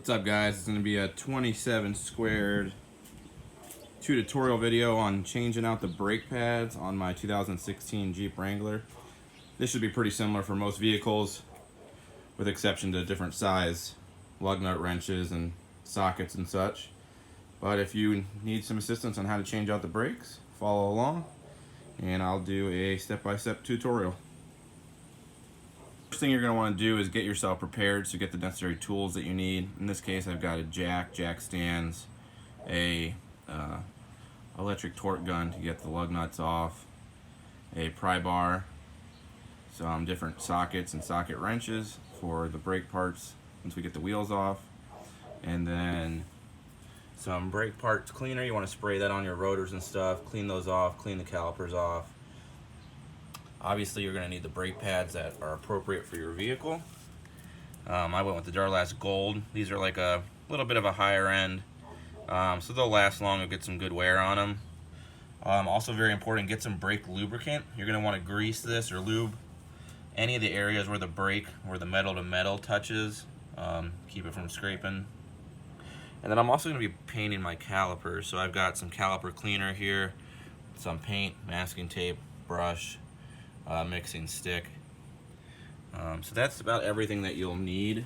What's up, guys? It's going to be a 27 squared tutorial video on changing out the brake pads on my 2016 Jeep Wrangler. This should be pretty similar for most vehicles, with exception to different size lug nut wrenches and sockets and such. But if you need some assistance on how to change out the brakes, follow along and I'll do a step-by-step tutorial. First thing you're going to want to do is get yourself prepared to get the necessary tools that you need. In this case, I've got a jack stands, a electric torque gun to get the lug nuts off, a pry bar, some different sockets and socket wrenches for the brake parts once we get the wheels off, and then some brake parts cleaner. You want to spray that on your rotors and stuff, clean those off, clean the calipers off. Obviously, you're going to need the brake pads that are appropriate for your vehicle. I went with the Darlast Gold. These are like a little bit of a higher end, so they'll last long and get some good wear on them. Also very important, get some brake lubricant. You're going to want to grease this or lube any of the areas where the brake, where the metal to metal touches. Keep it from scraping. And then I'm also going to be painting my calipers. So I've got some caliper cleaner here, some paint, masking tape, brush, mixing stick. So that's about everything that you'll need.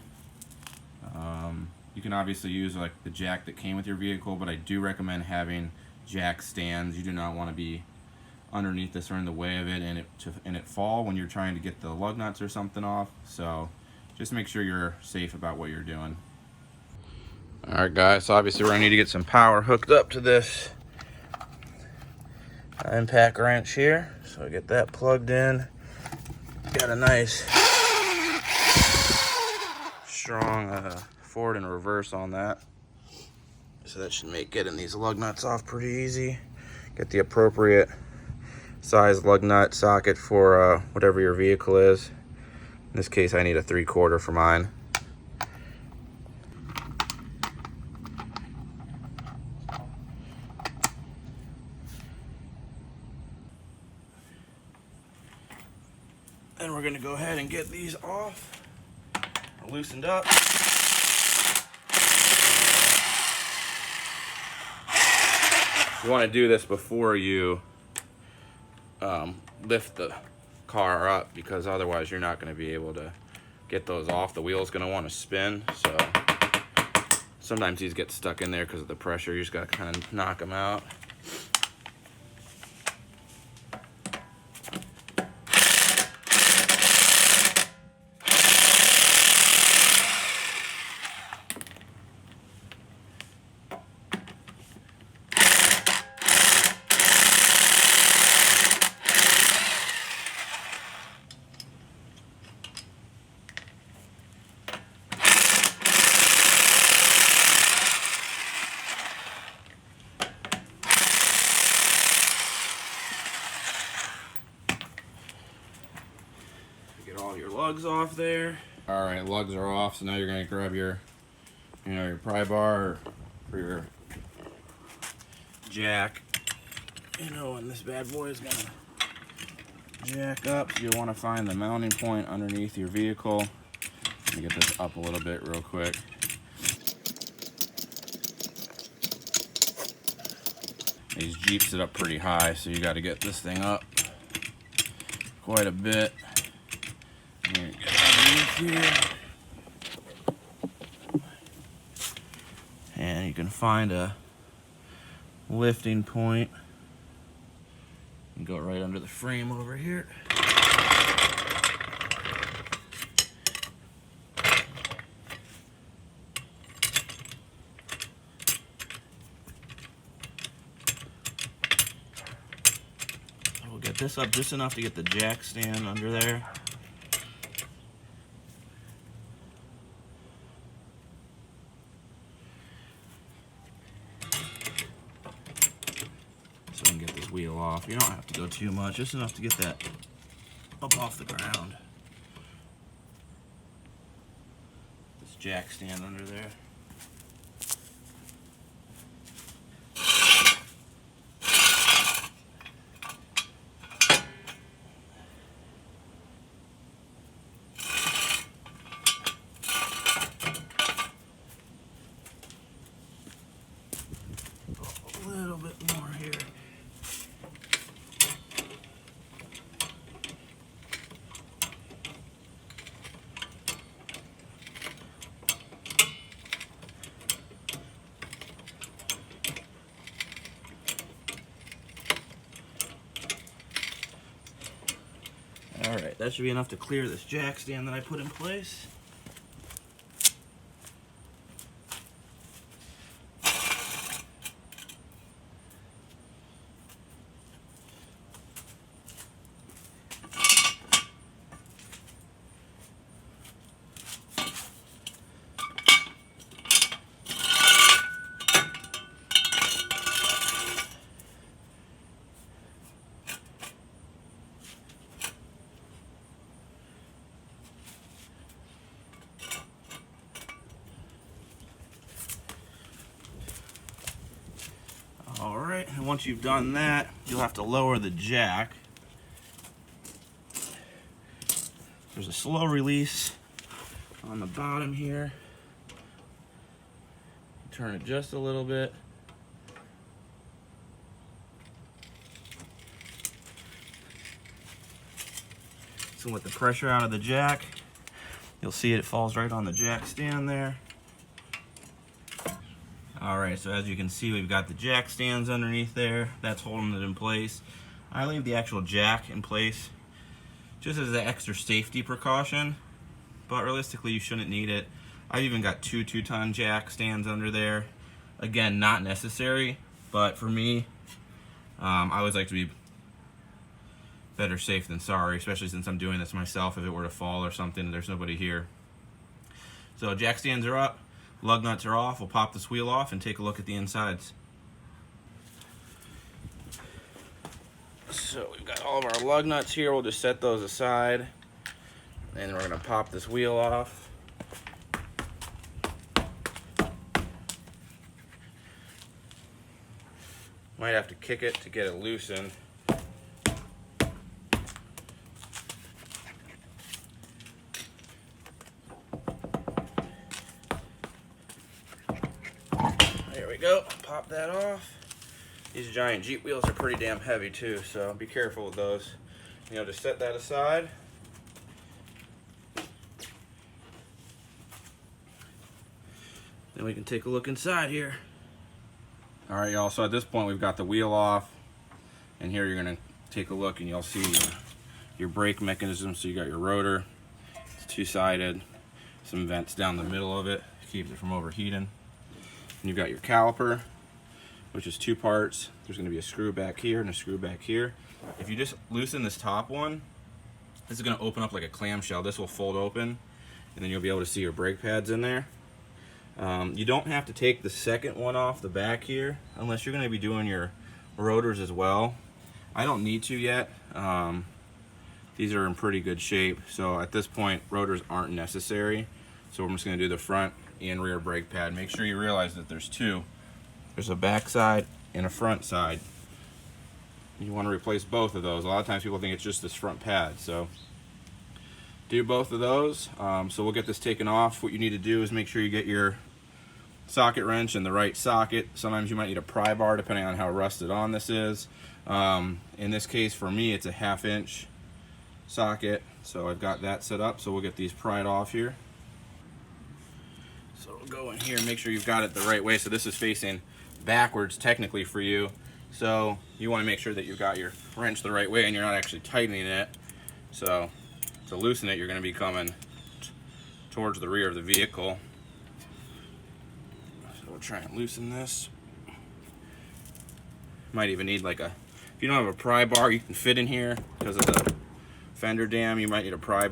You can obviously use like the jack that came with your vehicle, but I do recommend having jack stands. You do not want to be underneath this or in the way of it and it fall when you're trying to get the lug nuts or something off. So just make sure you're safe about what you're doing. Alright guys, so obviously we're going to need to get some power hooked up to this impact wrench here. So I get that plugged in. Got a nice strong forward and reverse on that. So that should make getting these lug nuts off pretty easy. Get the appropriate size lug nut socket for whatever your vehicle is. In this case, I need a 3/4 for mine. And we're going to go ahead and get these off, loosened up. You want to do this before you lift the car up, because otherwise you're not going to be able to get those off. The wheel's going to want to spin, so sometimes these get stuck in there because of the pressure. You just got to kind of knock them out. Get all your lugs off there. All right, lugs are off. So now you're going to grab your, your pry bar for your jack. And this bad boy is going to jack up. So you'll want to find the mounting point underneath your vehicle. Let me get this up a little bit real quick. These Jeeps sit up pretty high, so you got to get this thing up quite a bit. Here. And you can find a lifting point and go right under the frame over here. We'll get this up just enough to get the jack stand under there. So we can get this wheel off. You don't have to go too much, just enough to get that up off the ground. This jack stand under there. that should be enough to clear this jack stand that I put in place. Alright, and once you've done that, you'll have to lower the jack. There's a slow release on the bottom here. Turn it just a little bit. So with the pressure out of the jack, you'll see it falls right on the jack stand there. Alright, so as you can see, we've got the jack stands underneath there. That's holding it in place. I leave the actual jack in place just as an extra safety precaution, but realistically you shouldn't need it. I've even got two 2-ton jack stands under there. Again, not necessary, but for me, I always like to be better safe than sorry, especially since I'm doing this myself. If it were to fall or something, there's nobody here. So jack stands are up. Lug nuts are off. We'll pop this wheel off and take a look at the insides. So we've got all of our lug nuts here. We'll just set those aside. And we're going to pop this wheel off. Might have to kick it to get it loosened. There we go, pop that off. These giant Jeep wheels are pretty damn heavy too, so be careful with those. You know, just set that aside. Then we can take a look inside here. All right, y'all, so at this point we've got the wheel off, and here you're gonna take a look and you'll see your brake mechanism. So you got your rotor, it's two-sided, some vents down the middle of it, keeps it from overheating. And you've got your caliper, which is two parts. There's gonna be a screw back here and a screw back here. If you just loosen this top one, this is gonna open up like a clamshell. This will fold open, and then you'll be able to see your brake pads in there. You don't have to take the second one off the back here unless you're gonna be doing your rotors as well. I don't need to yet. These are in pretty good shape, so at this point rotors aren't necessary. So I'm just gonna do the front and rear brake pad. Make sure you realize that there's two. There's a back side and a front side. You want to replace both of those. A lot of times people think it's just this front pad, so do both of those. So we'll get this taken off. What you need to do is make sure you get your socket wrench in the right socket. Sometimes you might need a pry bar depending on how rusted on this is. In this case for me it's a 1/2 inch socket, so I've got that set up. So we'll get these pried off here. So we'll go in here and make sure you've got it the right way. So this is facing backwards technically for you. So you want to make sure that you've got your wrench the right way and you're not actually tightening it. So to loosen it, you're going to be coming towards the rear of the vehicle. So we'll try and loosen this. Might even need like a, if you don't have a pry bar, you can fit in here because of the fender dam. You might need a pry,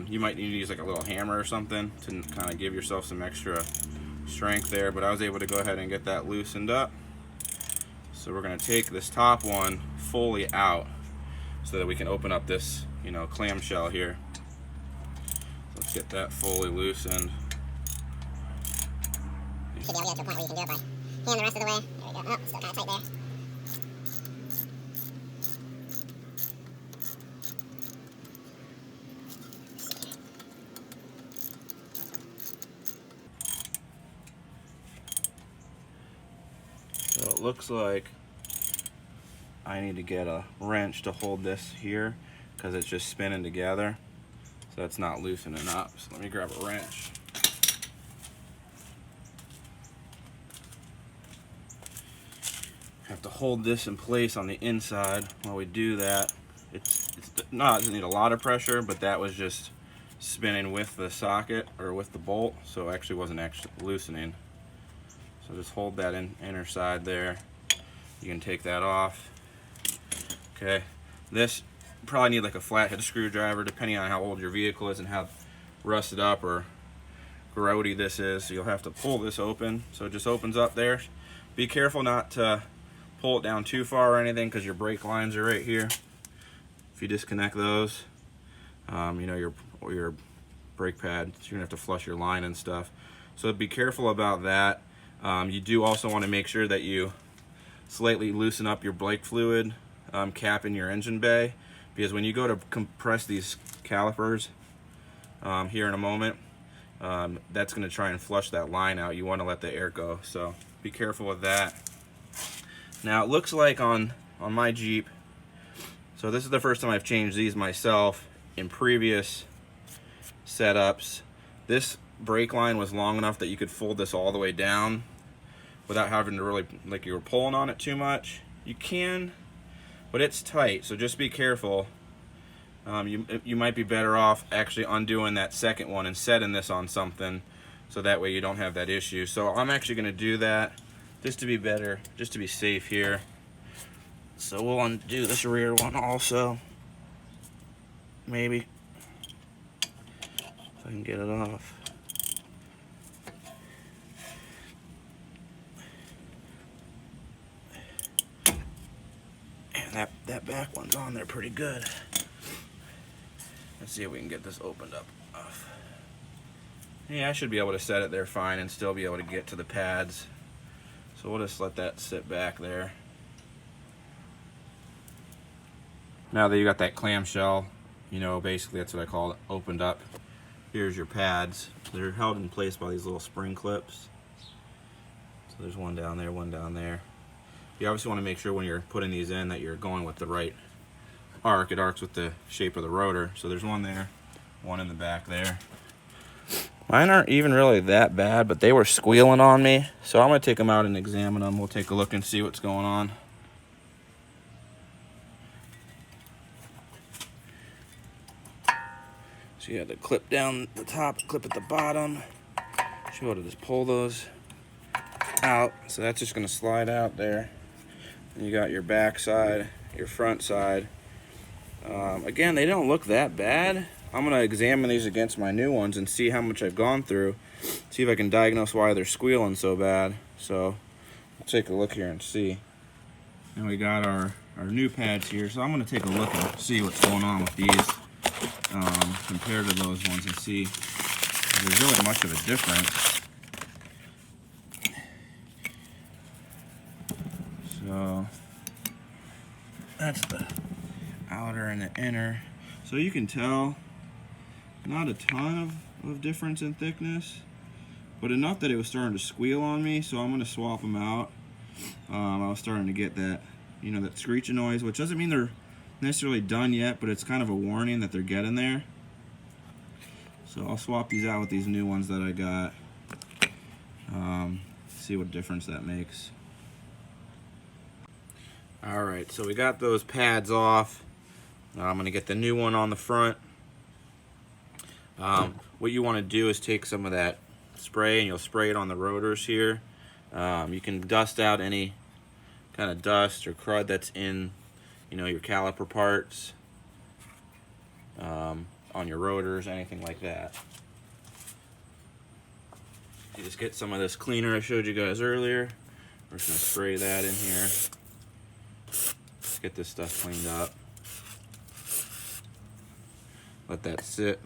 you might need to use like a little hammer or something to kind of give yourself some extra strength there, but I was able to go ahead and get that loosened up. So we're going to take this top one fully out so that we can open up this, you know, clamshell here. Let's get that fully loosened. You should be able to get to a point where you can do it by hand the rest of the way. There we go. Oh, still kind of tight there. So it looks like I need to get a wrench to hold this here because it's just spinning together. So it's not loosening up. So let me grab a wrench. Have to hold this in place on the inside while we do that. doesn't need a lot of pressure, but that was just spinning with the socket or with the bolt, so it actually wasn't actually loosening. So just hold that inner side there. You can take that off. Okay, this probably need like a flathead screwdriver depending on how old your vehicle is and how rusted up or grody this is. So you'll have to pull this open. So it just opens up there. Be careful not to pull it down too far or anything, because your brake lines are right here. If you disconnect those, you know, your brake pad, so you're gonna have to flush your line and stuff. So be careful about that. You do also want to make sure that you slightly loosen up your brake fluid cap in your engine bay, because when you go to compress these calipers here in a moment, that's going to try and flush that line out. You want to let the air go, so be careful with that. Now it looks like on my Jeep, so this is the first time I've changed these myself. In previous setups, this brake line was long enough that you could fold this all the way down without having to really, like you were pulling on it too much. You can, but it's tight, so just be careful. You might be better off actually undoing that second one and setting this on something, so that way you don't have that issue. So I'm actually going to do that just to be better, just to be safe here. So we'll undo this rear one also. Maybe if I can get it off. And that back one's on there pretty good. Let's see if we can get this opened up. Yeah, I should be able to set it there fine and still be able to get to the pads. So we'll just let that sit back there. Now that you got that clamshell, you know, basically that's what I call it, opened up. Here's your pads. They're held in place by these little spring clips. So there's one down there, one down there. You obviously want to make sure when you're putting these in that you're going with the right arc. It arcs with the shape of the rotor. So there's one there, one in the back there. Mine aren't even really that bad, but they were squealing on me. So I'm going to take them out and examine them. We'll take a look and see what's going on. So you have to clip down the top, clip at the bottom. Should be able to just pull those out. So that's just going to slide out there. And you got your back side, your front side. Again, they don't look that bad. I'm going to examine these against my new ones and see how much I've gone through. See if I can diagnose why they're squealing so bad. So I'll take a look here and see. And we got our new pads here. So I'm going to take a look and see what's going on with these compared to those ones and see if there's really much of a difference. So that's the outer and the inner. So you can tell not a ton of difference in thickness, but enough that it was starting to squeal on me, so I'm going to swap them out. I was starting to get that, you know, that screeching noise, which doesn't mean they're necessarily done yet, but it's kind of a warning that they're getting there. So I'll swap these out with these new ones that I got. See what difference that makes. Alright, so we got those pads off. I'm going to get the new one on the front. What you want to do is take some of that spray and you'll spray it on the rotors here. You can dust out any kind of dust or crud that's in, you know, your caliper parts, on your rotors, anything like that. You just get some of this cleaner I showed you guys earlier. We're just going to spray that in here. Get this stuff cleaned up. Let that sit.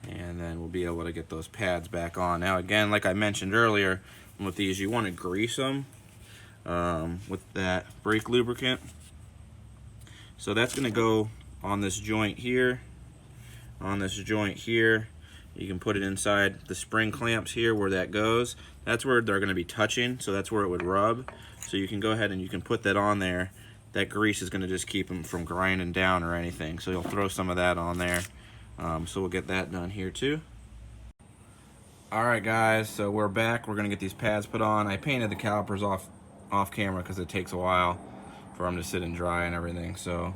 And then we'll be able to get those pads back on. Now again, like I mentioned earlier, with these you want to grease them with that brake lubricant. So that's going to go on this joint here, on this joint here. You can put it inside the spring clamps here where that goes. That's where they're going to be touching, so that's where it would rub. So you can go ahead and you can put that on there. That grease is going to just keep them from grinding down or anything. So you'll throw some of that on there. So we'll get that done here too. Alright guys, so we're back. We're going to get these pads put on. I painted the calipers off off camera because it takes a while for them to sit and dry and everything. So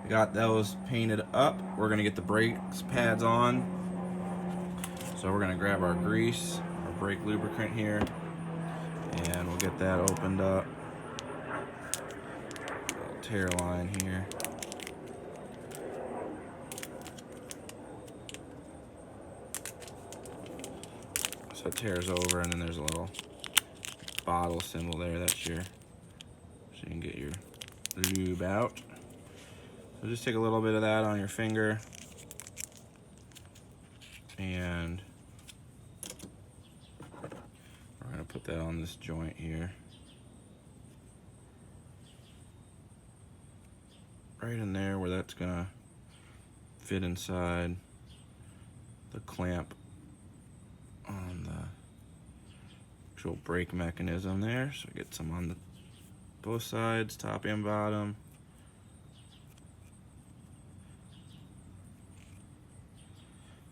we got those painted up. We're gonna get the brakes pads on. So we're gonna grab our grease, our brake lubricant here, and we'll get that opened up. Little tear line here. So it tears over, and then there's a little bottle symbol there. That's your, so you can get your lube out. So just take a little bit of that on your finger, and we're gonna put that on this joint here. Right in there where that's gonna fit inside the clamp on the actual brake mechanism there. So get some on both sides, top and bottom.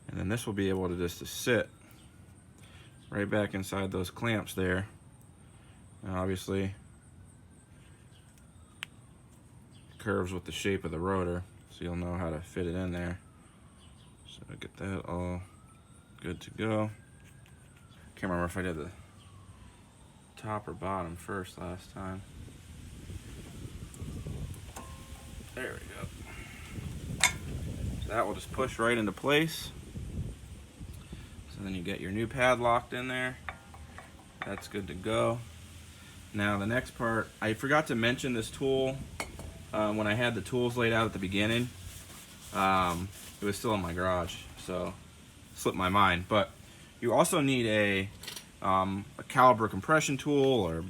And then this will be able to just sit right back inside those clamps there. And obviously it curves with the shape of the rotor, so you'll know how to fit it in there. So get that all good to go. Can't remember if I did the top or bottom first last time. There we go. So that will just push right into place. So then you get your new pad locked in there. That's good to go. Now the next part, I forgot to mention this tool when I had the tools laid out at the beginning. It was still in my garage, so slipped my mind. But you also need a caliper compression tool or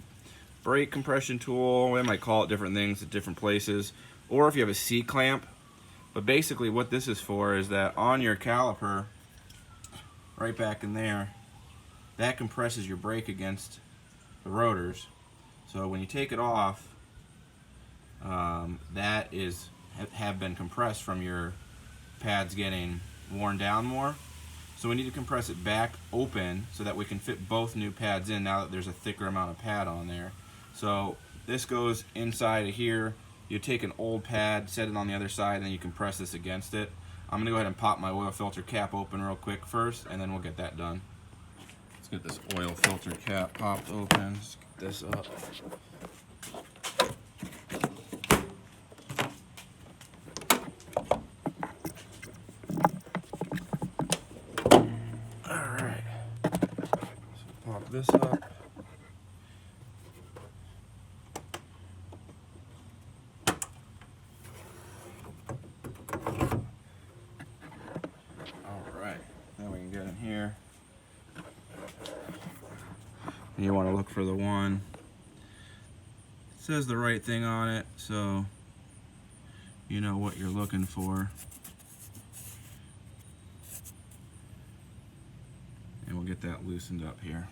brake compression tool. They might call it different things at different places. Or if you have a C-clamp. But basically what this is for is that on your caliper, right back in there, that compresses your brake against the rotors. So when you take it off, that have been compressed from your pads getting worn down more. So we need to compress it back open so that we can fit both new pads in now that there's a thicker amount of pad on there. So this goes inside of here. You take an old pad, set it on the other side, and then you compress this against it. I'm gonna go ahead and pop my oil filter cap open real quick first, and then we'll get that done. Let's get this oil filter cap popped open. Let's get this up. Alright, so pop this up. Then we can get in here. And you want to look for the one. It says the right thing on it, so you know what you're looking for. And we'll get that loosened up here.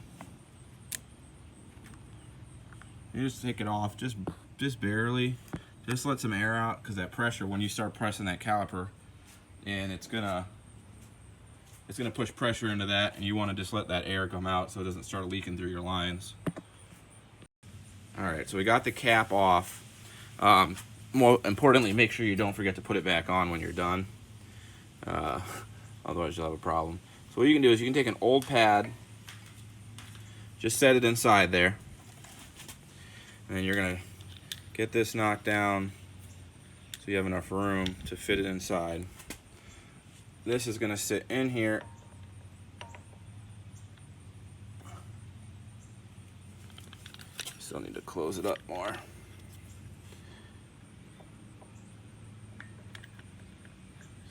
You just take it off, just barely. Just let some air out, because that pressure, when you start pressing that caliper, and it's gonna push pressure into that, and you want to just let that air come out so it doesn't start leaking through your lines. Alright, so we got the cap off. More importantly, make sure you don't forget to put it back on when you're done. Otherwise you'll have a problem. So what you can do is you can take an old pad, just set it inside there, and then you're going to get this knocked down so you have enough room to fit it inside. This is going to sit in here. Still need to close it up more.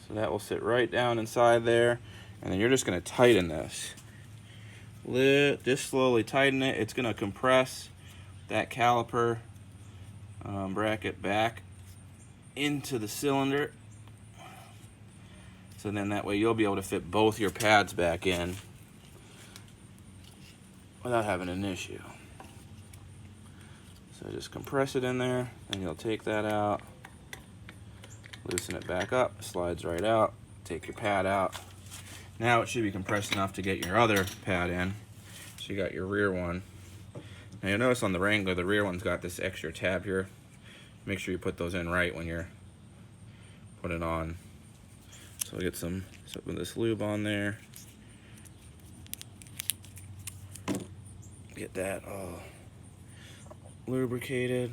So that will sit right down inside there, and then you're just going to tighten this. Just slowly tighten it. It's going to compress that caliper bracket back into the cylinder. So then that way you'll be able to fit both your pads back in without having an issue. So just compress it in there, and you'll take that out, loosen it back up, slides right out, take your pad out. Now it should be compressed enough to get your other pad in. So you got your rear one. Now you'll notice on the Wrangler, the rear one's got this extra tab here. Make sure you put those in right when you're putting it on. So we get some of this lube on there. Get that all lubricated.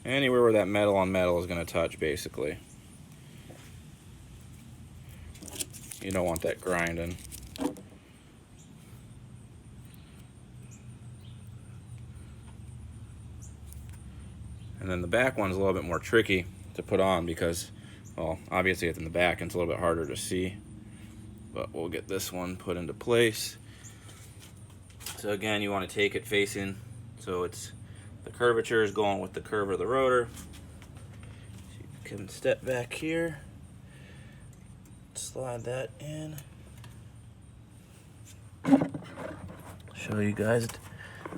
Anywhere where that metal on metal is going to touch, basically. You don't want that grinding. And then the back one's a little bit more tricky to put on because, well, obviously it's in the back and it's a little bit harder to see. But we'll get this one put into place. So again, you want to take it facing so it's the curvature is going with the curve of the rotor. So you can step back here, slide that in. Show you guys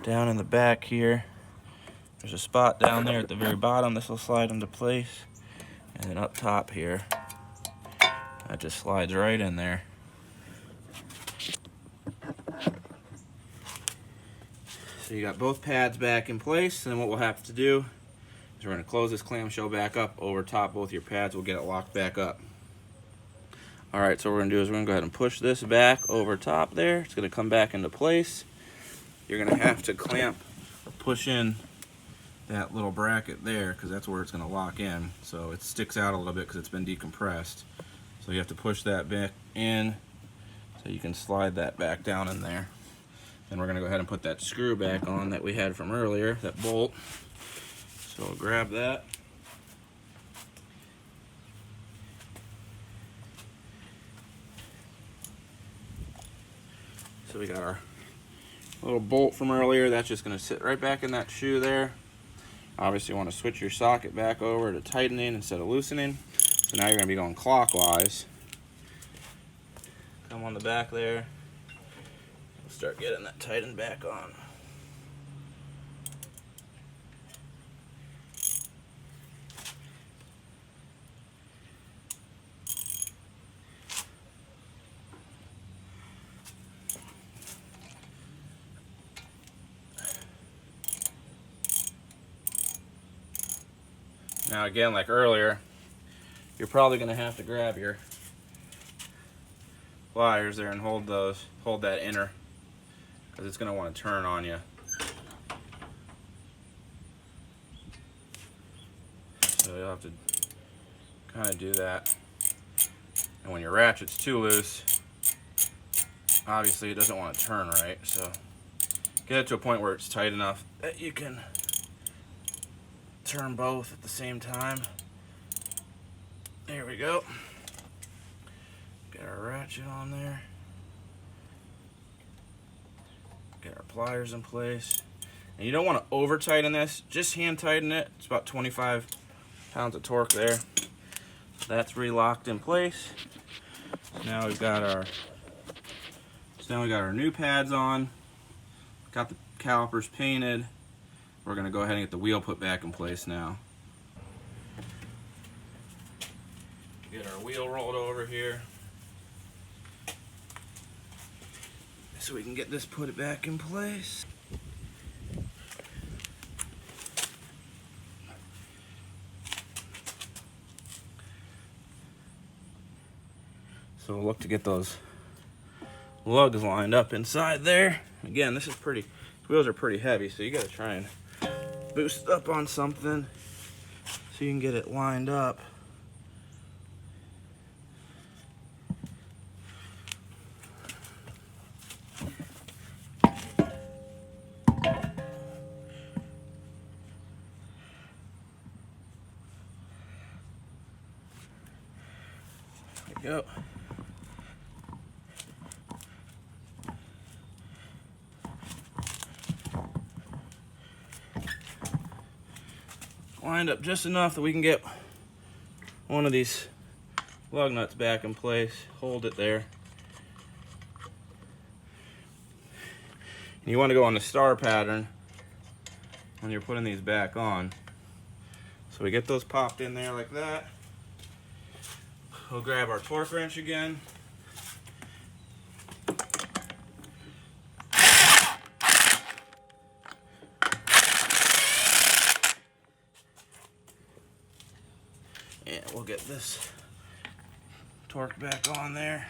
down in the back here. There's a spot down there at the very bottom. This will slide into place. And then up top here, that just slides right in there. So you got both pads back in place, and then what we'll have to do is we're going to close this clamshell back up over top both your pads. We'll get it locked back up. Alright, so what we're going to do is we're going to go ahead and push this back over top there. It's going to come back into place. You're going to have to clamp or push in that little bracket there because that's where it's going to lock in. So it sticks out a little bit because it's been decompressed. So you have to push that back in so you can slide that back down in there. Then we're going to go ahead and put that screw back on that we had from earlier, that bolt. So we'll grab that. So we got our little bolt from earlier. That's just going to sit right back in that shoe there. Obviously you want to switch your socket back over to tightening instead of loosening. So now you're going to be going clockwise. Come on the back there. Start getting that tightened back on. Now again, like earlier, you're probably going to have to grab your pliers there and hold that inner, because it's going to want to turn on you. So you'll have to kind of do that. And when your ratchet's too loose, obviously it doesn't want to turn right. So get it to a point where it's tight enough that you can turn both at the same time. There we go. Get our ratchet on there. Get our pliers in place. And you don't want to over tighten this, just hand tighten it. It's about 25 pounds of torque there. That's re-locked in place. So now we've got our new pads on. Got the calipers painted. We're going to go ahead and get the wheel put back in place now. Get our wheel rolled over here so we can get this put back in place. So we'll look to get those lugs lined up inside there. Again, these wheels are pretty heavy, so you got to try and boost up on something so you can get it lined up. There we go. Lined up just enough that we can get one of these lug nuts back in place, hold it there. And you want to go on the star pattern when you're putting these back on. So we get those popped in there like that. We'll grab our torque wrench again. Yeah, we'll get this torque back on there.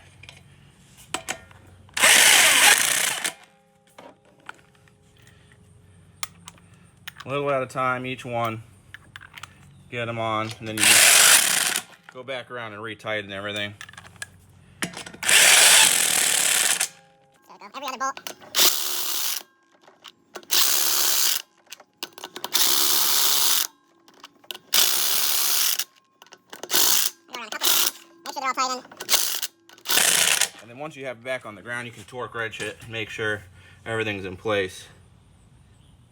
A little at a time, each one. Get them on, and then you just go back around and retighten everything. There we go. Every other bolt. Go around a couple times. Make sure they're all tight in. And then once you have it back on the ground, you can torque wrench it and make sure everything's in place.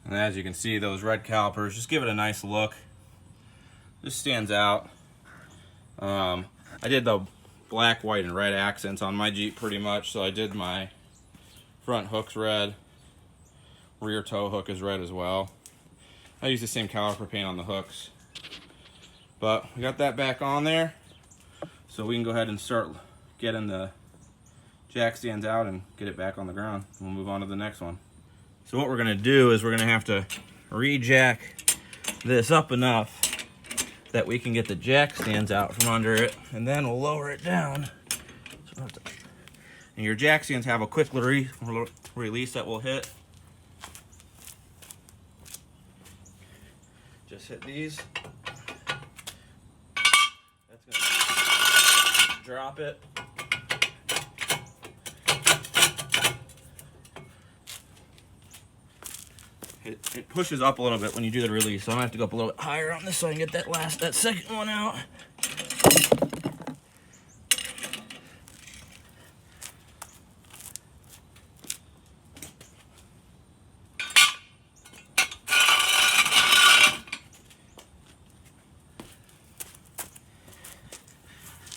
And as you can see, those red calipers, just give it a nice look. Just stands out. I did the black, white, and red accents on my Jeep pretty much, so I did my front hook's red. Rear tow hook is red as well. I use the same caliper paint on the hooks. But we got that back on there, so we can go ahead and start getting the jack stands out and get it back on the ground. We'll move on to the next one. So what we're gonna do is we're gonna have to re-jack this up enough that we can get the jack stands out from under it, and then we'll lower it down. And your jack stands have a quick release that will hit. Just hit these. That's gonna drop it. It pushes up a little bit when you do the release, so I'm gonna have to go up a little bit higher on this so I can get that second one out.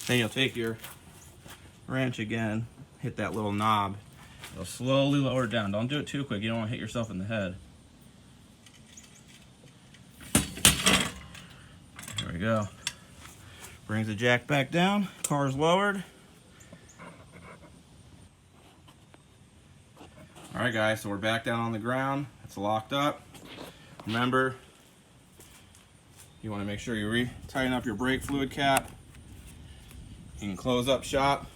Then you'll take your wrench again, hit that little knob. It'll slowly lower it down. Don't do it too quick. You don't want to hit yourself in the head. There we go. Brings the jack back down. Car's lowered. Alright guys, so we're back down on the ground. It's locked up. Remember, you want to make sure you tighten up your brake fluid cap. You can close up shop.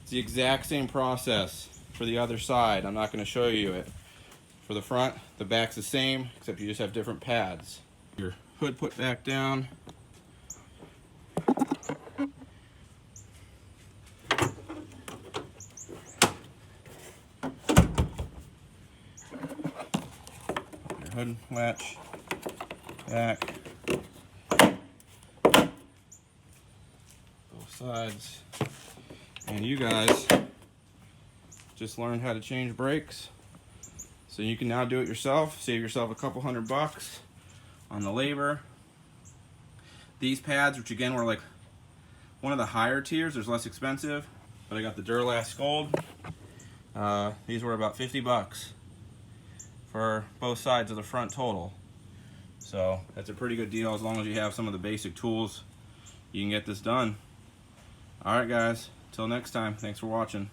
It's the exact same process for the other side. I'm not going to show you it. For the front, the back's the same, except you just have different pads. Your hood put back down. Your hood latch back. Both sides. And you guys just learned how to change brakes. So you can now do it yourself, save yourself a couple $100 on the labor. These pads, which again were like one of the higher tiers, there's less expensive, but I got the Duralast Gold. These were about $50 for both sides of the front total. So that's a pretty good deal. As long as you have some of the basic tools, you can get this done. Alright guys, till next time, thanks for watching.